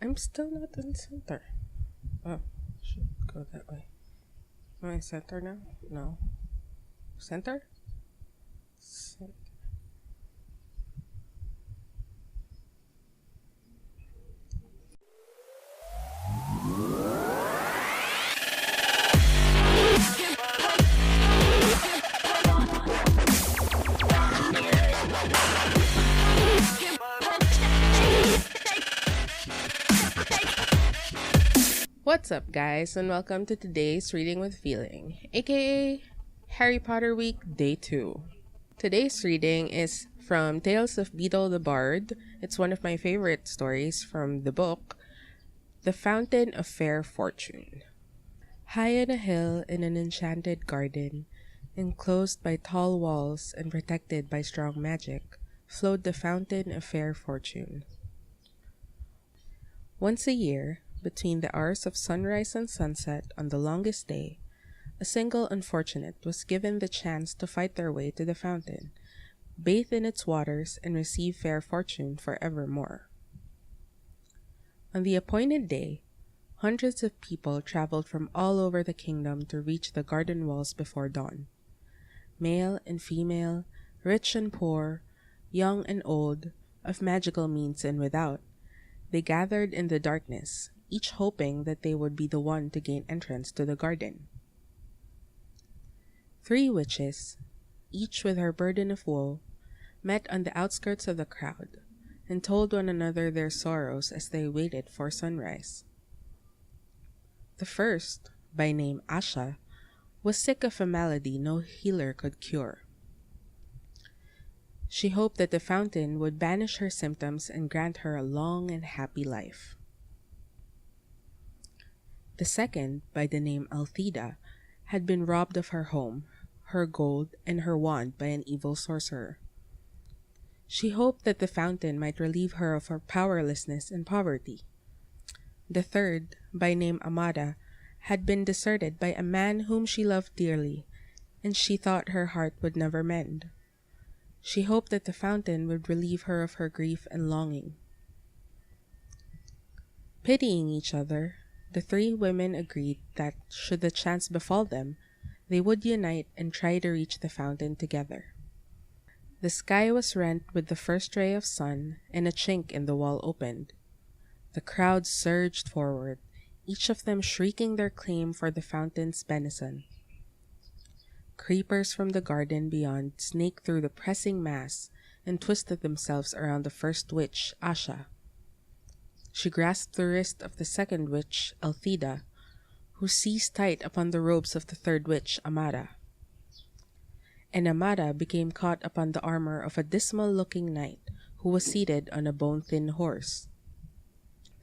I'm still not in center. Oh, should go that way. Am I in center now? No. Center? Center. What's up, guys, and welcome to today's Reading with Feeling, aka Harry Potter Week Day 2. Today's reading is from Tales of Beedle the Bard. It's one of my favorite stories from the book, The Fountain of Fair Fortune. High on a hill in an enchanted garden, enclosed by tall walls and protected by strong magic, flowed the Fountain of Fair Fortune. Once a year, between the hours of sunrise and sunset on the longest day, a single unfortunate was given the chance to fight their way to the fountain, bathe in its waters, and receive fair fortune forevermore. On the appointed day, hundreds of people traveled from all over the kingdom to reach the garden walls before dawn. Male and female, rich and poor, young and old, of magical means and without, they gathered in the darkness, each hoping that they would be the one to gain entrance to the garden. 3 witches, each with her burden of woe, met on the outskirts of the crowd and told one another their sorrows as they waited for sunrise. The first, by name Asha, was sick of a malady no healer could cure. She hoped that the fountain would banish her symptoms and grant her a long and happy life. The second, by the name Altheda, had been robbed of her home, her gold, and her wand by an evil sorcerer. She hoped that the fountain might relieve her of her powerlessness and poverty. The third, by name Amada, had been deserted by a man whom she loved dearly, and she thought her heart would never mend. She hoped that the fountain would relieve her of her grief and longing. Pitying each other, the 3 women agreed that, should the chance befall them, they would unite and try to reach the fountain together. The sky was rent with the first ray of sun, and a chink in the wall opened. The crowd surged forward, each of them shrieking their claim for the fountain's benison. Creepers from the garden beyond snaked through the pressing mass and twisted themselves around the first witch, Asha. She grasped the wrist of the second witch, Altheda, who seized tight upon the robes of the third witch, Amada. And Amada became caught upon the armor of a dismal-looking knight who was seated on a bone-thin horse.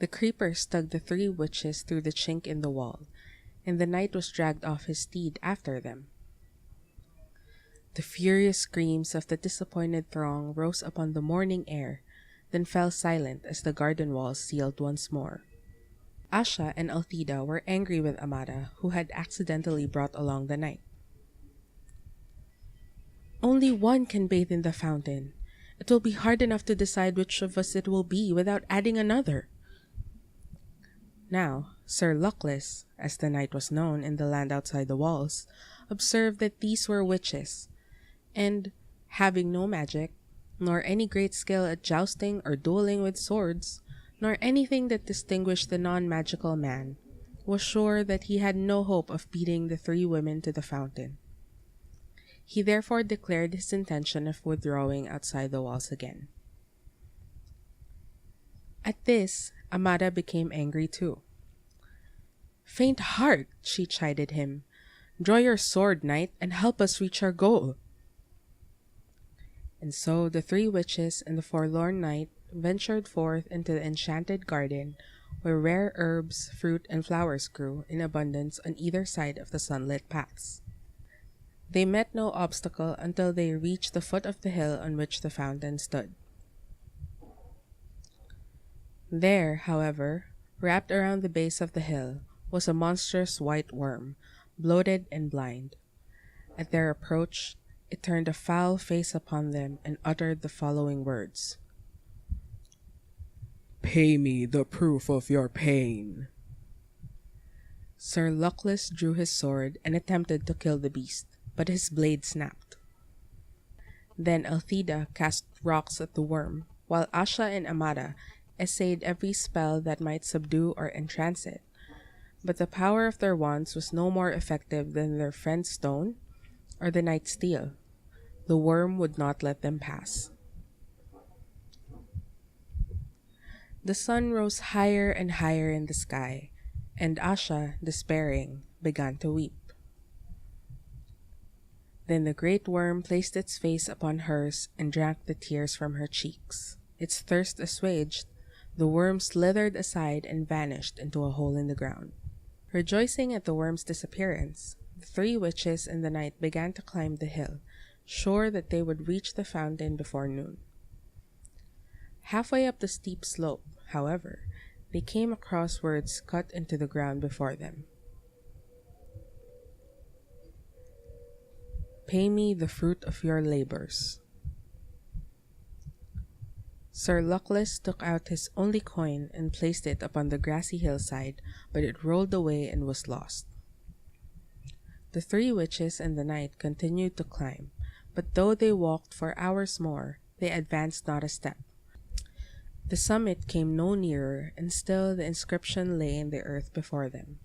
The creepers tugged the 3 witches through the chink in the wall, and the knight was dragged off his steed after them. The furious screams of the disappointed throng rose upon the morning air, then fell silent as the garden walls sealed once more. Asha and Altheda were angry with Amada, who had accidentally brought along the knight. "Only one can bathe in the fountain. It will be hard enough to decide which of us it will be without adding another." Now, Sir Luckless, as the knight was known in the land outside the walls, observed that these were witches, and, having no magic, nor any great skill at jousting or dueling with swords, nor anything that distinguished the non-magical man, was sure that he had no hope of beating the 3 women to the fountain. He therefore declared his intention of withdrawing outside the walls again. At this, Amada became angry too. "Faint heart," she chided him. "Draw your sword, knight, and help us reach our goal." And so the 3 witches and the forlorn knight ventured forth into the enchanted garden, where rare herbs, fruit, and flowers grew in abundance on either side of the sunlit paths. They met no obstacle until they reached the foot of the hill on which the fountain stood. There, however, wrapped around the base of the hill, was a monstrous white worm, bloated and blind. At their approach, it turned a foul face upon them and uttered the following words: Pay me the proof of your pain." Sir Luckless drew his sword and attempted to kill the beast, but his blade snapped. Then Althea cast rocks at the worm, while Asha and Amada essayed every spell that might subdue or entrance it. But the power of their wands was no more effective than their friend's stone or the knight's steel. The worm would not let them pass. The sun rose higher and higher in the sky, and Asha, despairing, began to weep. Then the great worm placed its face upon hers and drank the tears from her cheeks. Its thirst assuaged, the worm slithered aside and vanished into a hole in the ground. Rejoicing at the worm's disappearance, the three witches and the knight began to climb the hill, sure that they would reach the fountain before noon. Halfway up the steep slope, however, they came across words cut into the ground before them. "Pay me the fruit of your labors." Sir Luckless took out his only coin and placed it upon the grassy hillside, but it rolled away and was lost. The three witches and the knight continued to climb, but though they walked for hours more, they advanced not a step. The summit came no nearer, and still the inscription lay in the earth before them.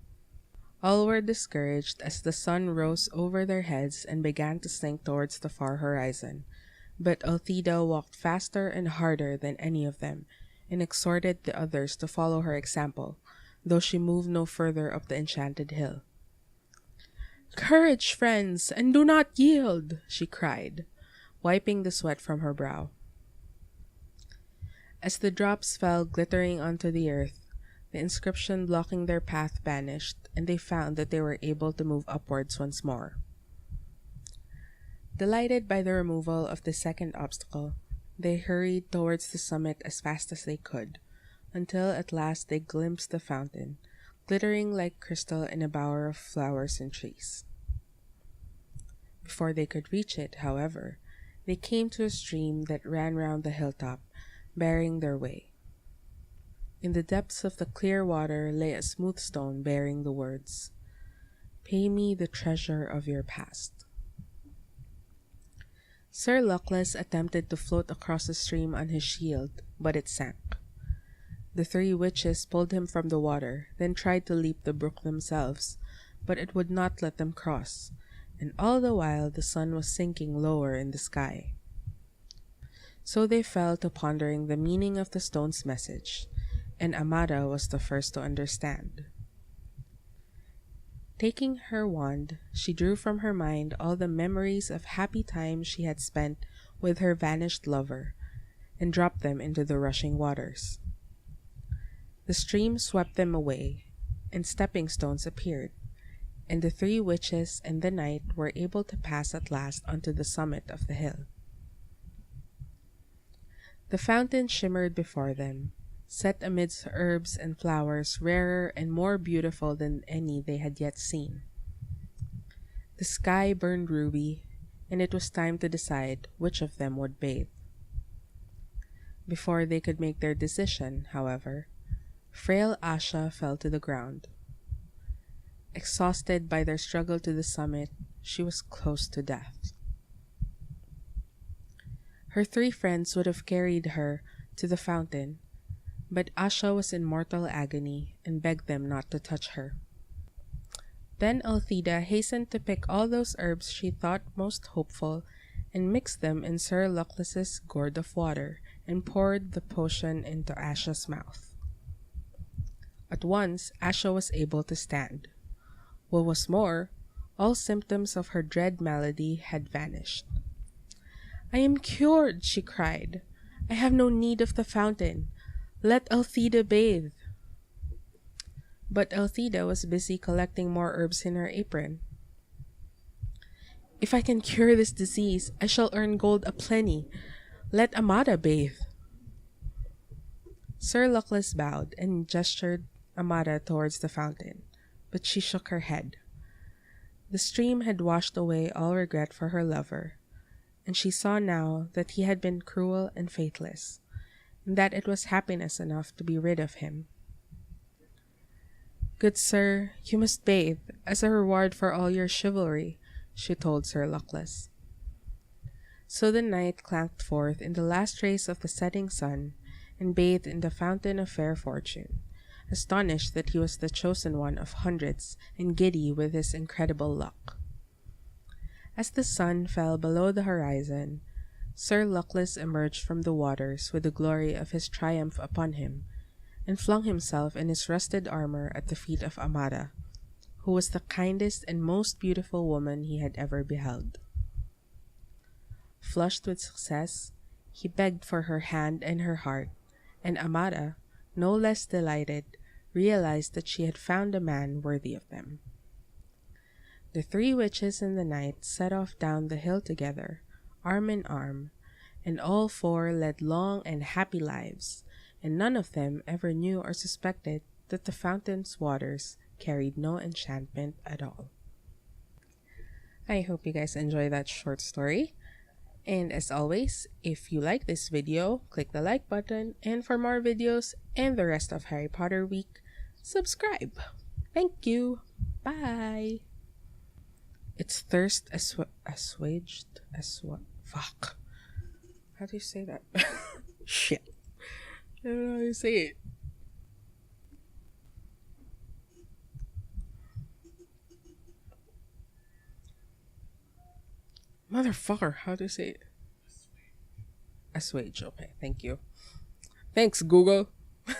All were discouraged as the sun rose over their heads and began to sink towards the far horizon, but Althea walked faster and harder than any of them, and exhorted the others to follow her example, though she moved no further up the enchanted hill. "Courage, friends, and do not yield!" she cried, wiping the sweat from her brow. As the drops fell glittering onto the earth, the inscription blocking their path vanished, and they found that they were able to move upwards once more. Delighted by the removal of the second obstacle, they hurried towards the summit as fast as they could, until at last they glimpsed the fountain, glittering like crystal in a bower of flowers and trees. Before they could reach it, however, they came to a stream that ran round the hilltop, bearing their way. In the depths of the clear water lay a smooth stone bearing the words, "Pay me the treasure of your past." Sir Luckless attempted to float across the stream on his shield, but it sank. The three witches pulled him from the water, then tried to leap the brook themselves, but it would not let them cross, and all the while the sun was sinking lower in the sky. So they fell to pondering the meaning of the stone's message, and Amada was the first to understand. Taking her wand, she drew from her mind all the memories of happy times she had spent with her vanished lover, and dropped them into the rushing waters. The stream swept them away, and stepping stones appeared, and the three witches and the knight were able to pass at last onto the summit of the hill. The fountain shimmered before them, set amidst herbs and flowers rarer and more beautiful than any they had yet seen. The sky burned ruby, and it was time to decide which of them would bathe. Before they could make their decision, however, frail Asha fell to the ground. Exhausted by their struggle to the summit, she was close to death. Her three friends would have carried her to the fountain, but Asha was in mortal agony and begged them not to touch her. Then Althea hastened to pick all those herbs she thought most hopeful and mixed them in Sir Luckless's gourd of water and poured the potion into Asha's mouth. At once Asha was able to stand. What was more, all symptoms of her dread malady had vanished. "I am cured," she cried. "I have no need of the fountain. Let Althea bathe." But Althea was busy collecting more herbs in her apron. "If I can cure this disease, I shall earn gold aplenty. Let Amada bathe." Sir Luckless bowed and gestured Amada towards the fountain, but she shook her head. The stream had washed away all regret for her lover, and she saw now that he had been cruel and faithless, and that it was happiness enough to be rid of him. "Good sir, you must bathe, as a reward for all your chivalry," she told Sir Luckless. So the knight clanked forth in the last rays of the setting sun, and bathed in the fountain of fair fortune, astonished that he was the chosen one of hundreds, and giddy with his incredible luck. As the sun fell below the horizon, Sir Luckless emerged from the waters with the glory of his triumph upon him, and flung himself in his rusted armor at the feet of Amara, who was the kindest and most beautiful woman he had ever beheld. Flushed with success, he begged for her hand and her heart, and Amara, no less delighted, realized that she had found a man worthy of them. The three witches and the knight set off down the hill together, arm in arm, and all four led long and happy lives, and none of them ever knew or suspected that the fountain's waters carried no enchantment at all. I hope you guys enjoy that short story. And as always, if you like this video, click the like button, and for more videos and the rest of Harry Potter week, subscribe. Thank you. Bye. It's thirst assuaged. Fuck. How do you say that? Shit. I don't know how you say it. Motherfucker, how do you say it? Assuage. Okay, thank you. Thanks, Google.